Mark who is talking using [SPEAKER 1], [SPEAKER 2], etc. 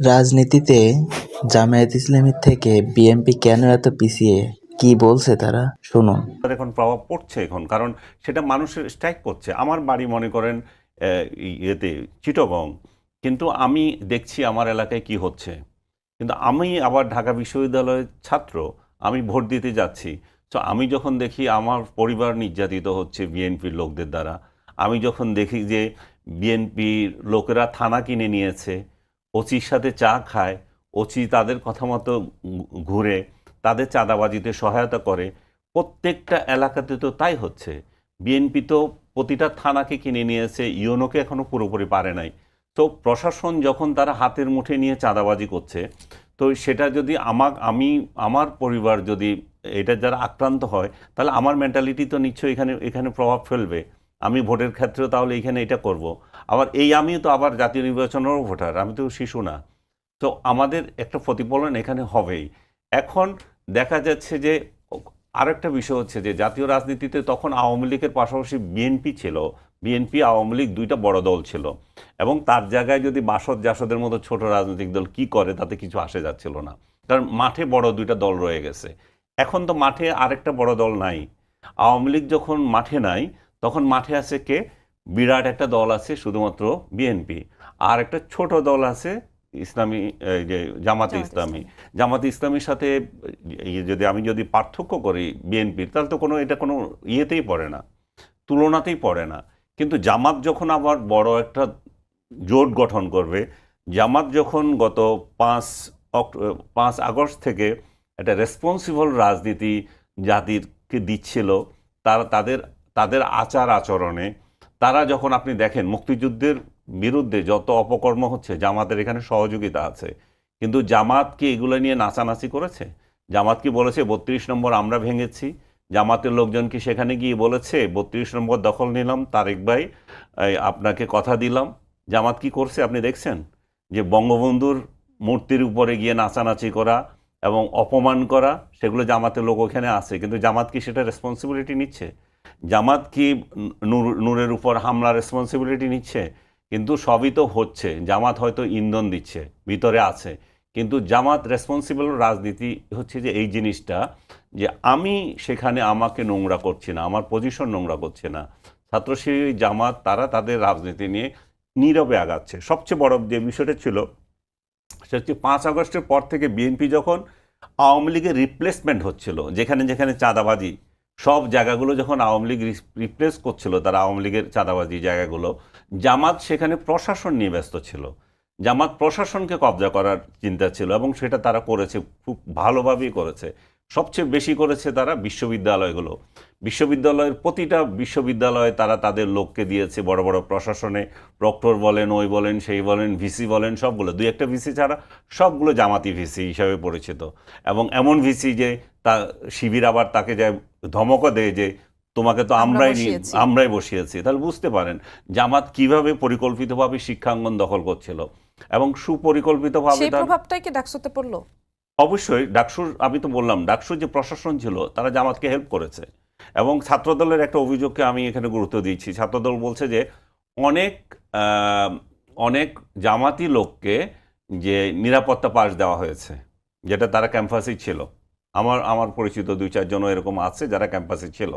[SPEAKER 1] রাজনীতিতে জামায়াত ইসলামীর থেকে বিএনপি কেন এত পিছিয়ে, কি বলছে তারা শুনুন।
[SPEAKER 2] এখন প্রভাব পড়ছে এখন, কারণ সেটা মানুষের স্ট্রাইক করছে। আমার বাড়ি মনে করেন ইয়েতে চিটাগং, কিন্তু আমি দেখছি আমার এলাকায় কি হচ্ছে। কিন্তু আমি আবার ঢাকা বিশ্ববিদ্যালয়ের ছাত্র, আমি ভোট দিতে যাচ্ছি। তো আমি যখন দেখি আমার পরিবার নির্যাতিত হচ্ছে বিএনপির লোকদের দ্বারা, আমি যখন দেখি যে বিএনপির লোকেরা থানা কিনে নিয়েছে, ওসির সাথে চা খায়, ওসি তাদের কথা মতো ঘুরে তাদের চাঁদাবাজিতে সহায়তা করে, প্রত্যেকটা এলাকাতে তো তাই হচ্ছে। বিএনপি তো প্রতিটা থানাকে কিনে নিয়েছে, ইউনোকে এখনও পুরোপুরি পারে নাই। তো প্রশাসন যখন তারা হাতের মুঠে নিয়ে চাঁদাবাজি করছে, তো সেটা যদি আমার পরিবার যদি এটা যারা আক্রান্ত হয়, তাহলে আমার মেন্টালিটি তো নিশ্চয়ই এখানে এখানে প্রভাব ফেলবে। আমি ভোটের ক্ষেত্রেও তাহলে এখানে এটা করব। আবার আমিও তো আবার জাতীয় নির্বাচনেরও ভোটার, আমি তো শিশু না। তো আমাদের একটা প্রতিফলন এখানে হবেই। এখন দেখা যাচ্ছে যে আরেকটা বিষয় হচ্ছে যে জাতীয় রাজনীতিতে তখন আওয়ামী লীগের পাশাপাশি বিএনপি ছিল। বিএনপি আওয়ামী লীগ দুইটা বড় দল ছিল, এবং তার জায়গায় যদি বাসদ জাসদের মতো ছোট রাজনৈতিক দল কি করে তাতে কিছু আসে যাচ্ছিল না, কারণ মাঠে বড় দুইটা দল রয়ে গেছে। এখন তো মাঠে আরেকটা বড় দল নাই। আওয়ামী লীগ যখন মাঠে নাই, তখন মাঠে আছে কে? বিরাট একটা দল আছে শুধুমাত্র বিএনপি, আর একটা ছোট দল আছে ইসলামী, এই যে জামাতে ইসলামী। জামাতে ইসলামীর সাথে আমি যদি পার্থক্য করি বিএনপির, তাহলে তো এটা কোনো ইয়েতেই পড়ে না, তুলনাতেই পড়ে না। কিন্তু জামাত যখন আবার বড় একটা জোট গঠন করবে, জামাত যখন গত 5 আগস্ট থেকে একটা রেসপন্সিবল রাজনীতি জাতিকে দিচ্ছিল, তারা তাদের তাদের আচার আচরণে, তারা যখন আপনি দেখেন মুক্তিযুদ্ধের বিরুদ্ধে যত অপকর্ম হচ্ছে, জামাতের এখানে সহযোগিতা আছে। কিন্তু জামাত কি এগুলো নিয়ে নাচানাচি করেছে? জামাত কি বলেছে 32 নম্বর আমরা ভেঙেছি? জামাতের লোকজন কি সেখানে গিয়ে বলেছে 32 নম্বর দখল নিলাম, তারেক ভাই আপনাকে কথা দিলাম? জামাত কি করছে আপনি দেখছেন? যে বঙ্গবন্ধুর মূর্তির উপরে গিয়ে নাচানাচি করা এবং অপমান করা, সেগুলো জামাতের লোক ওখানে আছে, কিন্তু জামাত কি সেটা রেসপন্সিবিলিটি নিচ্ছে? জামাত কি নূরের উপর হামলা রেসপন্সিবিলিটি নিচ্ছে? কিন্তু সবই তো হচ্ছে, জামাত হয়তো ইন্ধন দিচ্ছে, ভিতরে আছে। কিন্তু জামাত রেসপন্সিবল রাজনীতি হচ্ছে যে এই জিনিসটা, যে আমি সেখানে আমাকে নোংরা করছি না, আমার পজিশন নোংরা করছে না। ছাত্রশিবির জামাত তারা তাদের রাজনীতি নিয়ে নীরবে আগাচ্ছে। সবচেয়ে বড় যে বিষয়টা ছিল সেটা হচ্ছে 5 আগস্টের পর থেকে বিএনপি যখন আওয়ামী লীগের রিপ্লেসমেন্ট হচ্ছিল, যেখানে যেখানে চাঁদাবাজি, সব জায়গাগুলো যখন আওয়ামী লীগ রিপ্লেস করছিল তারা আওয়ামী লীগের চাঁদাবাজি জায়গাগুলো, জামাত সেখানে প্রশাসন নিয়ে ব্যস্ত ছিল। জামাত প্রশাসনকে কবজা করার চিন্তা ছিল, এবং সেটা তারা করেছে, খুব ভালোভাবেই করেছে। সবচেয়ে বেশি করেছে তারা বিশ্ববিদ্যালয়গুলো। বিশ্ববিদ্যালয়ের প্রতিটা বিশ্ববিদ্যালয়ে তারা তাদের লোককে দিয়েছে, বড় বড় প্রশাসনে, প্রক্টর বলেন, ওই বলেন, সেই বলেন, ভিসি বলেন, সবগুলো, দুই একটা ভিসি ছাড়া সবগুলো জামাতি ভিসি হিসাবে পরিচিত। এবং এমন ভিসি যে তা শিবির আবার তাকে যায় ধমকও দেয় যে তোমাকে তো আমরাই বসিয়েছি। তাহলে বুঝতে পারেন জামাত কিভাবে পরিকল্পিতভাবে শিক্ষাঙ্গন দখল করছিল, এবং সুপরিকল্পিতভাবে
[SPEAKER 3] সেই প্রভাবটাই কি ডাকসুতে পড়লো?
[SPEAKER 2] অবশ্যই ডাকসুর, আমি তো বললাম ডাকসুর যে প্রশাসন ছিল তারা জামাতকে হেল্প করেছে। এবং ছাত্রদলের একটা অভিযোগকে আমি এখানে গুরুত্ব দিচ্ছি। ছাত্রদল বলছে যে অনেক অনেক জামাতি লোককে যে নিরাপত্তা পাস দেওয়া হয়েছে, যেটা তারা ক্যাম্পাসেই ছিল। আমার পরিচিত 2-4 জন এরকম আছে যারা ক্যাম্পাসে ছিল।